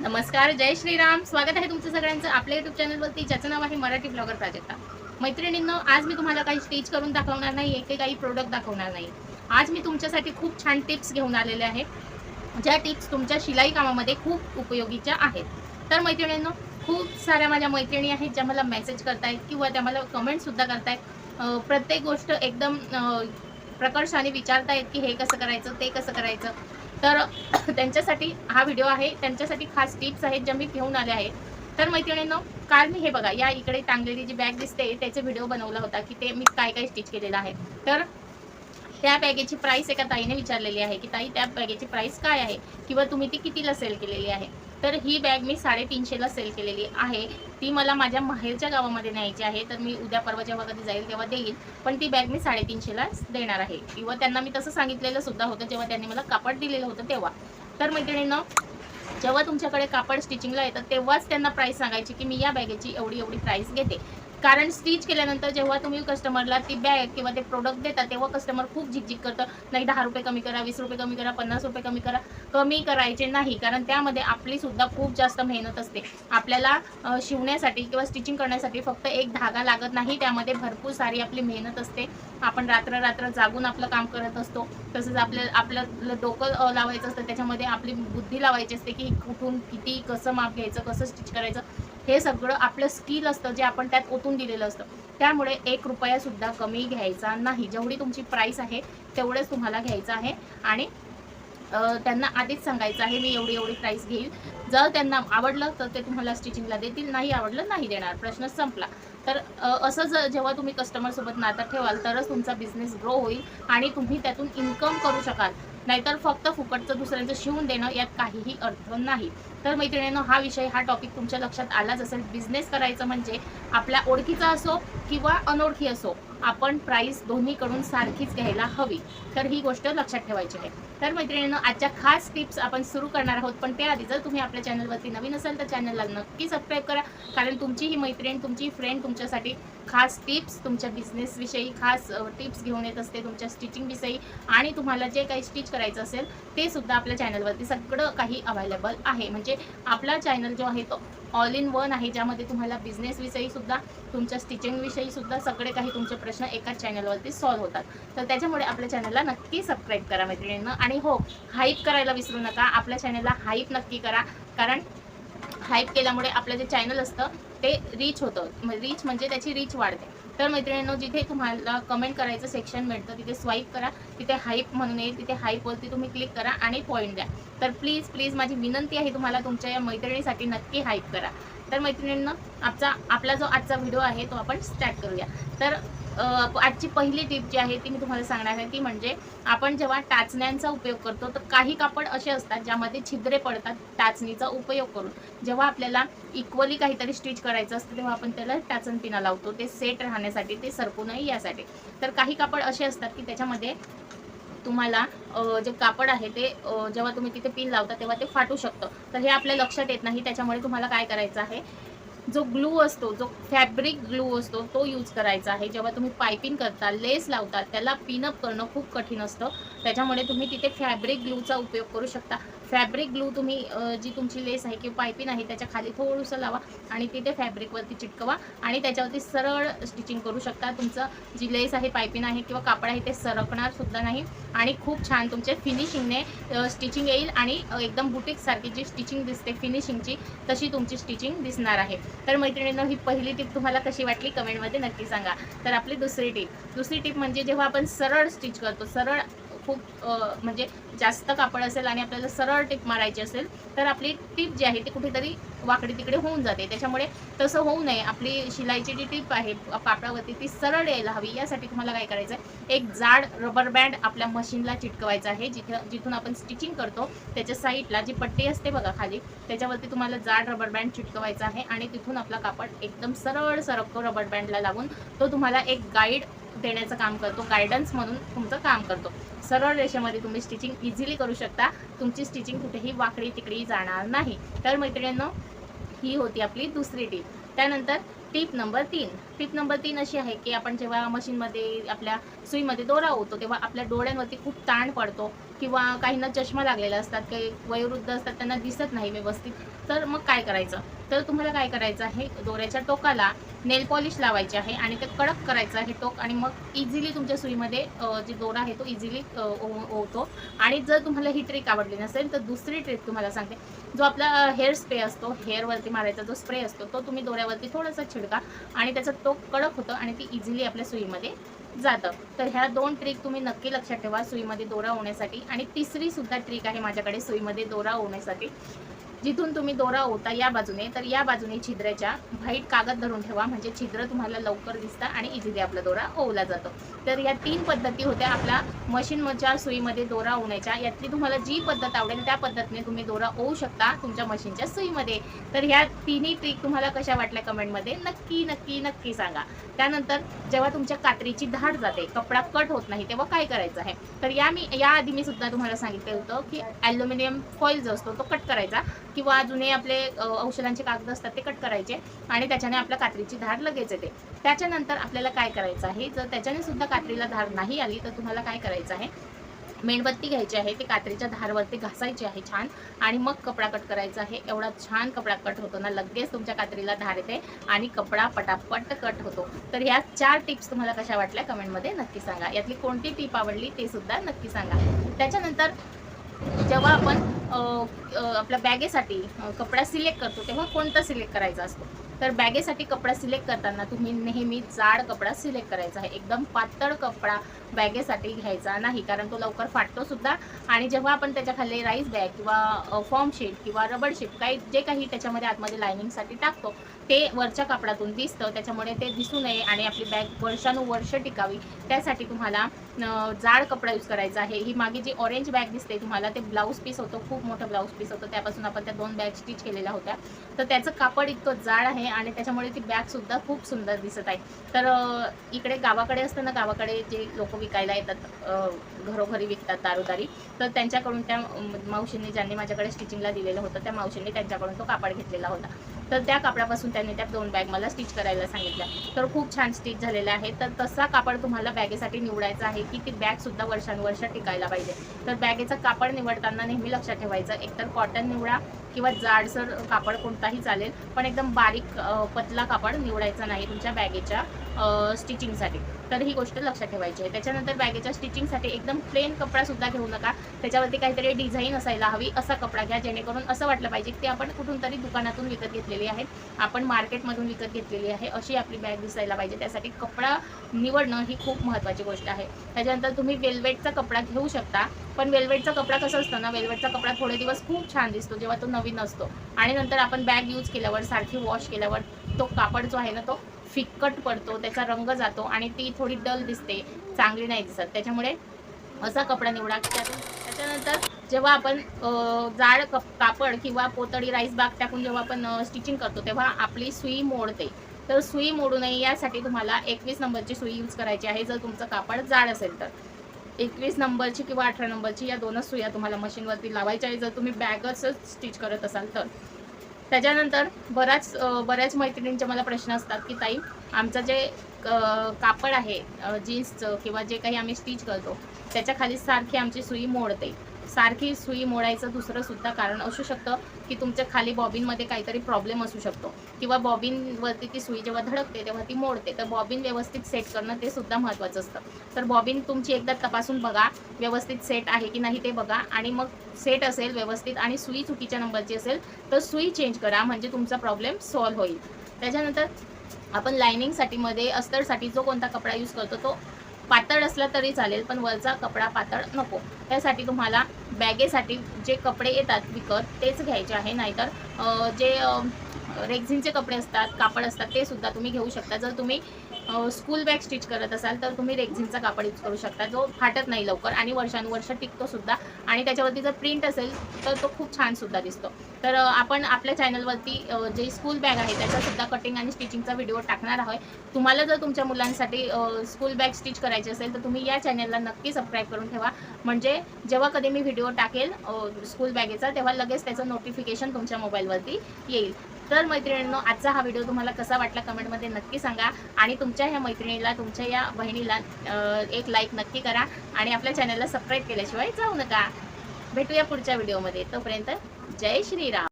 नमस्कार, जय श्रीराम. स्वागत आहे तुमचं सगळ्यांचं आपल्या यूट्यूब चॅनलवरती, ज्याचं नाव आहे मराठी ब्लॉगर प्राजक्ता. मैत्रिणींनो, आज मी तुम्हाला काही स्टिच करून दाखवणार नाही, की काही प्रोडक्ट दाखवणार नाही. आज मी तुमच्यासाठी खूप छान टिप्स घेऊन आलेले आहे, ज्या टिप्स तुमच्या शिलाई कामामध्ये खूप उपयोगीच्या आहेत. तर मैत्रिणींनो, खूप साऱ्या माझ्या मैत्रिणी आहेत ज्या मला मेसेज करतायत किंवा त्या मला कमेंटसुद्धा करतायत. प्रत्येक गोष्ट एकदम प्रकर्षाने विचारतायत, की हे कसं करायचं, ते कसं करायचं. तर त्यांच्यासाठी हा व्हिडिओ आहे. त्यांच्यासाठी खास टिप्स आहेत ज्या मी घेऊन आले आहे. तर मैत्रिणींनो, काल मी हे बघा, या इकडे टांगलेली जी बॅग दिसते त्याचा व्हिडिओ बनवला होता, की ते मी काय काय स्टिच केलेलं आहे. तर त्या बॅगेची प्राइस एका ताईने विचारलेली आहे, की ताई त्या बॅगेची प्राइस काय आहे किंवा तुम्ही ती कितीला सेल केलेली आहे. तर ही बॅग मी 350ला सेल केलेली आहे. ती मला माझ्या माहेरच्या गावामध्ये न्यायची आहे. तर मी उद्या परवा जेव्हा कधी जाईल तेव्हा देईल. पण ती बॅग मी 350ला देणार आहे किंवा त्यांना मी तसं सांगितलेलं सुद्धा होतं जेव्हा त्यांनी मला कापड दिलेलं होतं तेव्हा. तर मैत्रिणींनो, जेव्हा तुमच्याकडे कापड स्टिचिंगला येतं तेव्हाच त्यांना प्राइस सांगायची, की मी या बॅगेची एवढी एवढी प्राइस घेते. कारण स्टिच केल्यानंतर जेव्हा तुम्ही कस्टमरला ती बॅग किंवा ते प्रोडक्ट देता तेव्हा कस्टमर खूप झिकझिक करतं, नाही 10 रुपये कमी करा, 20 रुपये कमी करा, 50 रुपये कमी करा. कमी करायचे नाही, कारण त्यामध्ये आपली सुद्धा खूप जास्त मेहनत असते. आपल्याला शिवण्यासाठी किंवा स्टिचिंग करण्यासाठी फक्त एक धागा लागत नाही, त्यामध्ये भरपूर सारी आपली मेहनत असते. आपण रात्र रात्र जागून आपलं काम करत असतो. तसंच आपलं डोकं लावायचं असतं, त्याच्यामध्ये आपली बुद्धी लावायची असते, की कुठून किती कसं माप घ्यायचं, कसं स्टिच करायचं. हे सगळं आपलं स्किल असतं, जे आपण त्यात ओतून दिलेलं असतं. त्यामुळे 1 रुपया सुद्धा कमी घ्यायचा नाही. जेवढी तुमची प्राइस आहे तेवढंच तुम्हाला घ्यायचं आहे आणि त्यांना आधीच सांगायचं आहे, मी एवढी एवढी प्राइस घेईल. जर त्यांना आवडलं तर ते तुम्हाला स्टिचिंगला देतील, नाही आवडलं नाही देणार, प्रश्न संपला. तर असं जेव्हा तुम्ही कस्टमरसोबत नातं ठेवाल तरच तुमचा बिझनेस ग्रो होईल आणि तुम्ही त्यातून इन्कम करू शकाल. नाहीतर फक्त फुकटचं दुसऱ्यांचं शिवून देणं यात काहीही अर्थ नाही. तर मैत्रिणींनो, हा विषय, हा टॉपिक तुमच्या लक्षात आलाच असेल. बिझनेस करायचं म्हणजे आपल्या ओळखीचा असो किंवा अनोळखी असो, आपण प्राइस दोन्हीकडून सारखीच घ्यायला हवी. तर ही गोष्ट लक्षात ठेवायची आहे. तर मैत्रिणींनो, आजच्या खास टिप्स आपण सुरू करणार आहोत. पण त्याआधी जर तुम्ही आपल्या चॅनलवरती नवीन असाल तर चॅनलला नक्की सबस्क्राईब करा, कारण तुमची ही मैत्रीण, तुमची फ्रेंड तुमच्यासाठी खास टिप्स, तुमच्या बिझनेसविषयी खास टिप्स घेऊन येत असते, तुमच्या स्टिचिंगविषयी. आणि तुम्हाला जे काही स्टिच करायचं असेल ते सुद्धा आपल्या चॅनलवरती सगळं काही अवेलेबल आहे. म्हणजे आपला चॅनल जो आहे तो ऑल इन वन आहे, ज्यामध्ये तुम्हाला बिझनेसविषयी सुद्धा, तुमच्या स्टिचिंगविषयी सुद्धा सगळे काही तुमचे प्रश्न एकाच चॅनलवरती सॉल्व्ह होतात. तर त्याच्यामुळे आपल्या चॅनलला नक्की सबस्क्राईब करा मैत्रिणींनो. आणि हो, हाईप करायला विसरू नका. आपल्या चॅनलला हाईप नक्की करा, कारण हाईप केल्यामुळे आपलं जे चॅनल असतं ते रीच होतं. रीच म्हणजे त्याची रीच वाढते. तर मैत्रिणींनो, जिथे तुम्हाला कमेंट करायचं सेक्शन मिळतं तिथे स्वाईप करा, तिथे हाईप म्हणून येईल, तिथे हाईपवरती तुम्ही क्लिक करा आणि पॉईंट द्या. तर प्लीज प्लीज माझी विनंती आहे तुम्हाला, तुमच्या या मैत्रिणीसाठी नक्की हाईप करा. तर मैत्रिणींनो, आपला जो आजचा व्हिडिओ आहे तो आपण स्टार्ट करूया. तर आजची पहिली टिप जी आहे ती मी तुम्हाला सांगणार आहे, ती म्हणजे आपण जेव्हा टाचण्यांचा उपयोग करतो तर काही कापड असे असतात ज्यामध्ये छिद्रे पडतात टाचणीचा उपयोग करून. जेव्हा आपल्याला इक्वली काहीतरी स्टिच करायचं असतं तेव्हा आपण त्याला टाचण पिना लावतो, ते सेट राहण्यासाठी, ते सरकू नये यासाठी. तर काही कापड असे असतात की त्याच्यामध्ये तुम्हाला जे कापड आहे ते जेव्हा तुम्ही तिथे पिन लावता तेव्हा ते फाटू शकतं. तर हे आपल्या लक्षात येत नाही. त्याच्यामुळे तुम्हाला काय करायचं आहे, जो ग्लू असतो, जो फॅब्रिक ग्लू असतो तो यूज करायचा आहे. जेव्हा तुम्ही पायपिंग करता, लेस लावता, त्याला पिनअप करणं खूप कठीण असतं. त्याच्यामुळे तुम्ही तिथे फॅब्रिक ग्लूचा उपयोग करू शकता. फॅब्रिक ग्लू तुम्ही जी तुमची लेस आहे किंवा पायपिंग आहे त्याच्या खाली थोडंसं लावा आणि तिथे फॅब्रिकवरती चिटकवा आणि त्याच्यावरती सरळ स्टिचिंग करू शकता. तुमचं जी लेस आहे, पायपिंग आहे किंवा कापड आहे ते सरकणार सुद्धा नाही आणि खूप छान तुमच्या फिनिशिंगने स्टिचिंग येईल आणि एकदम बुटीकसारखी जी स्टिचिंग दिसते फिनिशिंगची, तशी तुमची स्टिचिंग दिसणार आहे. तर मैत्रिणींनो, ही पहिली टिप तुम्हाला कशी वाटली कमेंटमध्ये नक्की सांगा. तर आपली दुसरी टिप म्हणजे जेव्हा आपण सरळ स्टिच करतो, सरळ खूप म्हणजे जास्त कापड असेल आणि आपल्याला सरळ टिप मारायची असेल तर आपली टिप जी आहे ती कुठेतरी वाकडे तिकडे होऊन जाते. त्याच्यामुळे तसं होऊ नये, आपली शिलाईची जी टिप आहे कापडावरती ती सरळ यायला हवी. यासाठी तुम्हाला काय करायचं आहे, एक जाड रबर बँड आपल्या मशीनला चिटकवायचा आहे. जिथून आपण स्टिचिंग करतो त्याच्या साईडला जी पट्टी असते बघा खाली, त्याच्यावरती तुम्हाला जाड रबर बँड चिटकवायचा आहे आणि तिथून आपला कापड एकदम सरळ सरकतो रबर बँडला लागून. तो तुम्हाला एक गाईड देण्याचं काम करतो, गायडन्स म्हणून तुमचं काम करतो. सरळ रेषेमध्ये तुम्ही स्टिचिंग इझिली करू शकता. तुमची स्टिचिंग कुठेही वाकडी तिकडी जाणार नाही. तर मैत्रिणींनो, ही होती आपली दुसरी टिप. त्यानंतर टिप नंबर 3 अशी आहे की आपण जेव्हा मशीनमध्ये आपल्या सुईमध्ये दोरा होतो तेव्हा आपल्या डोळ्यांवरती खूप ताण पडतो किंवा काहींना चष्मा लागलेला असतात, काही वयोवृद्ध असतात, त्यांना दिसत नाही व्यवस्थित. तर मग काय करायचं, तर तुम्हाला काय करायचं आहे, दोऱ्याच्या टोकाला नेल पॉलिश लावायची आहे आणि ते कडक करायचं आहे टोक आणि मग इझिली तुमच्या सुईमध्ये जी दोरा आहे तो इझिली होतो. आणि जर तुम्हाला ही ट्रिक आवडली नसेल तर दुसरी ट्रिक तुम्हाला सांगते. जो आपला हेअर स्प्रे असतो, हेअरवरती मारायचा जो स्प्रे असतो तो तुम्ही दोऱ्यावरती थोडासा छिडका आणि त्याचं टोक कडक होतं आणि ती इझिली आपल्या सुईमध्ये जातं. तर ह्या 2 ट्रिक तुम्ही नक्की लक्षात ठेवा सुईमध्ये दोरा होण्यासाठी. आणि तिसरी सुद्धा ट्रिक आहे माझ्याकडे सुईमध्ये दोरा होण्यासाठी. जिथून तुम्ही दोरा ओवता या बाजूने, तर या बाजूने छिद्राच्या व्हाईट कागद धरून ठेवा, म्हणजे छिद्र तुम्हाला लवकर दिसतं आणि इझिली आपला दोरा ओवला जातो. तर या 3 पद्धती होत्या आपल्या मशीनच्या सुईमध्ये दोरा ओवण्याच्या. यातली तुम्हाला जी पद्धत आवडेल त्या पद्धतीने तुम्ही दोरा ओवू शकता तुमच्या मशीनच्या सुईमध्ये. तर ह्या तिन्ही ट्रिक तुम्हाला कशा वाटल्या कमेंटमध्ये नक्की नक्की नक्की सांगा. त्यानंतर जेव्हा तुमच्या कात्रीची धार जाते, कपडा कट होत नाही, तेव्हा काय करायचं आहे, तर याआधी मी सुद्धा तुम्हाला सांगितलं होतं की ॲल्युमिनियम फॉईल जो असतो तो कट करायचा किंवा जुने आपले औषधांचे कागद असतात ते कट करायचे आणि त्याच्याने आपल्या कात्रीची धार लगेच येते. त्याच्यानंतर आपल्याला काय करायचं आहे, जर त्याच्याने सुद्धा कात्रीला धार नाही आली तर तुम्हाला काय करायचं आहे, मेणबत्ती घ्यायची आहे, ती कात्रीच्या धारवरती घासायची आहे छान आणि मग कपडा कट करायचा आहे. एवढा छान कपडा कट होतो ना, लगेच तुमच्या कात्रीला धार येते आणि कपडा पटापट कट होतो. तर ह्या 4 टिप्स तुम्हाला कशा वाटल्या कमेंटमध्ये नक्की सांगा. यातली कोणती टिप आवडली ते सुद्धा नक्की सांगा. त्याच्यानंतर जेव्हा आपण आपल्या बॅगेसाठी कपडा सिलेक्ट करतो तेव्हा कोणता सिलेक्ट करायचा असतो, तर बॅगेसाठी कपडा सिलेक्ट करताना तुम्ही नेहमी जाड कपडा सिलेक्ट करायचा आहे. एकदम पातळ कपडा बॅगेसाठी घ्यायचा नाही, कारण तो लवकर फाटतो सुद्धा. आणि जेव्हा आपण त्याच्याखाली राईस बॅग किंवा फॉर्म शीट किंवा रबर शीट जे काही त्याच्यामध्ये आतमध्ये लायनिंगसाठी टाकतो ते वरच्या कापडातून दिसतं, त्याच्यामुळे ते दिसू नये आणि आपली बॅग वर्षानुवर्ष टिकावी त्यासाठी तुम्हाला जाड कपडा यूज करायचा आहे. ही मागे जी ऑरेंज बॅग दिसते तुम्हाला ते ब्लाऊज पीस होतं, खूप मोठं ब्लाऊज पीस होतं, त्यापासून आपण त्या 2 बॅग स्टिच केलेल्या होत्या. तर त्याचं कापड इतकं जाड आहे आणि त्याच्यामुळे ती बॅगसुद्धा खूप सुंदर दिसत आहे. तर इकडे गावाकडे असतं ना, गावाकडे जे लोक विकायला येतात, घरोघरी विकतात दारोदारी, तर त्यांच्याकडून त्या मावशींनी ज्यांनी माझ्याकडे स्टिचिंगला दिलेलं होतं त्या मावशींनी त्यांच्याकडून तो कापड घेतलेला होता. तर त्या कापडापासून त्यांनी त्या 2 बॅग मला स्टिच करायला सांगितल्या. तर खूप छान स्टिच झालेलं आहे. तर तसा कापड तुम्हाला बॅगेसाठी निवडायचा आहे की ती बॅगसुद्धा वर्षानुवर्ष टिकायला पाहिजे. तर बॅगेचं कापड निवडताना नेहमी लक्षात ठेवायचं, एकतर कॉटन निवडा किंवा जाडसर कापड कोणताही चालेल, पण एकदम बारीक पतला कापड निवडायचा नाही तुमच्या बॅगेच्या स्टिचिंगसाठी. तर ही गोष्ट लक्षात ठेवायची आहे. त्याच्यानंतर बॅगेच्या स्टिचिंगसाठी एकदम प्लेन कपडासुद्धा घेऊ नका, त्याच्यावरती काहीतरी डिझाईन असायला हवी असा कपडा घ्या, जेणेकरून असं वाटलं पाहिजे की ते आपण कुठून तरी दुकानातून विकत घेतलेली आहे, आपण मार्केटमधून विकत घेतलेली आहे अशी आपली बॅग दिसायला पाहिजे. त्यासाठी कपडा निवडणं ही खूप महत्त्वाची गोष्ट आहे. त्याच्यानंतर तुम्ही वेल्वेटचा कपडा घेऊ शकता, पण वेल्वेटचा कपडा कसं असतं ना, वेल्वेटचा कपडा थोडे दिवस खूप छान दिसतो जेव्हा तो नवीन असतो आणि नंतर आपण बॅग यूज केल्यावर सारखी वॉश केल्यावर तो कापड जो आहे ना तो फिक्कट पडतो, त्याचा रंग जातो आणि ती थोडी डल दिसते, चांगली नाही दिसत. त्याच्यामुळे असा कपडा निवडा. त्याच्यानंतर जेव्हा आपण जाड कापड किंवा पोतडी राईस बॅग टाकून जेव्हा आपण स्टिचिंग करतो तेव्हा आपली सुई मोडते. तर सुई मोडू नये यासाठी तुम्हाला 21 नंबरची सुई यूज करायची आहे जर तुमचं कापड जाड असेल तर. 21 नंबरची किंवा 18 नंबरची या 2च सुया तुम्हाला मशीनवरती लावायच्या आहे जर तुम्ही बॅगच स्टिच करत असाल तर. त्याच्यानंतर बऱ्याच मैत्रिणींचे मला प्रश्न असतात की ताई, आमचं जे कापड आहे जीन्सचं किंवा जे काही आम्ही स्टिच करतो त्याच्या खाली सारखी आमची सुई मोडते. सारखी सुई मोडायचं दुसरं सुद्धा कारण असू शकतं की तुमच्या खाली बॉबिनमध्ये काहीतरी प्रॉब्लेम असू शकतो किंवा बॉबिनवरती ती सुई जेव्हा धडकते तेव्हा ती मोडते. तर बॉबिन व्यवस्थित सेट करणं ते सुद्धा महत्त्वाचं असतं. तर बॉबिन तुमची एकदा तपासून बघा, व्यवस्थित सेट आहे की नाही ते बघा आणि मग सेट असेल व्यवस्थित आणि सुई चुकीच्या नंबरची असेल तर सुई चेंज करा, म्हणजे तुमचा प्रॉब्लेम सॉल्व्ह होईल. त्याच्यानंतर आपण लायनिंगसाठी मध्ये अस्तरसाठी जो कोणता कपडा यूज करतो तो पातळ असला तरी चालेल, पण वरचा कपडा पातळ नको. त्यासाठी तुम्हाला बॅगेसाठी जे कपडे येतात विकत तेच घ्यायचे आहे, नाहीतर जे रेक्झिनचे कपडे असतात, कापड असतात ते सुद्धा तुम्ही घेऊ शकता. जर तुम्ही स्कूल बॅग स्टिच करत असाल तर तुम्ही रेक्झिनचा कापड यूज करू शकता, जो फाटत नाही लवकर आणि वर्षानुवर्ष टिकतो सुद्धा आणि त्याच्यावरती जर प्रिंट असेल तर तो खूप छान सुद्धा दिसतो. तर आपण आपल्या चॅनलवरती जे स्कूल बॅग आहे त्याचासुद्धा कटिंग आणि स्टिचिंगचा व्हिडिओ टाकणार आहोत. तुम्हाला जर तुमच्या मुलांसाठी स्कूल बॅग स्टिच करायची असेल तर तुम्ही या चॅनलला नक्की सबस्क्राईब करून ठेवा. म्हणजे जेव्हा कधी मी व्हिडिओ टाकेल स्कूल बॅगेचा तेव्हा लगेच त्याचं नोटिफिकेशन तुमच्या मोबाईलवरती येईल. तर मैत्रिणींनो, आजचा हा व्हिडिओ तुम्हाला कसा वाटला कमेंटमध्ये नक्की सांगा आणि तुमच्या ह्या मैत्रिणीला, तुमच्या या बहिणीला एक लाईक नक्की करा आणि आपल्या चॅनलला सबस्क्राईब केल्याशिवाय जाऊ नका. भेटूया पुढच्या व्हिडिओमध्ये. तोपर्यंत जय श्रीराम.